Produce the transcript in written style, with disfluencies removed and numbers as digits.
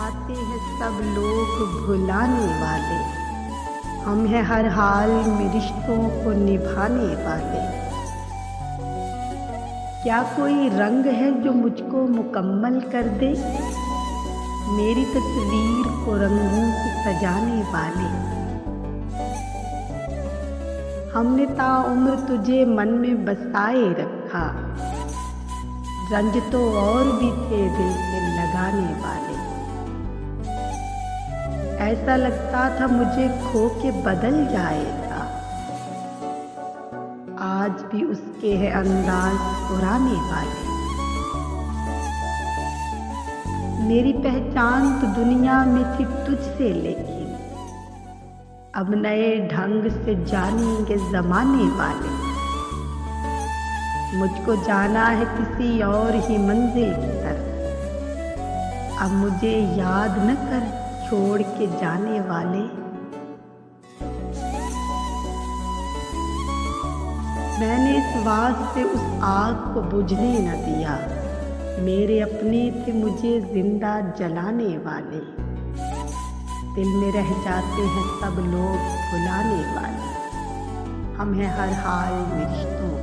जाते हैं सब लोग भुलाने वाले, हम हैं हर हाल में रिश्तों को निभाने वाले। क्या कोई रंग है जो मुझको मुकम्मल कर दे, मेरी तस्वीर को रंगों से सजाने वाले। हमने ताउम्र तुझे मन में बसाए रखा, रंज तो और भी थे दिल से लगाने वाले। ऐसा लगता था मुझे खो के बदल जाएगा, आज भी उसके है अंदाज पुराने वाले। मेरी पहचान तो दुनिया में थी तुझसे, लेकिन अब नए ढंग से जानेंगे जमाने वाले। मुझको जाना है किसी और ही मंजिल की तरफ, अब मुझे याद न कर छोड़ के जाने वाले। मैंने इस वास्ते उस आग को बुझने न दिया, मेरे अपने थे मुझे जिंदा जलाने वाले। दिल में रह जाते हैं सब लोग भुलाने वाले, हम हैं हर हाल में रिश्तों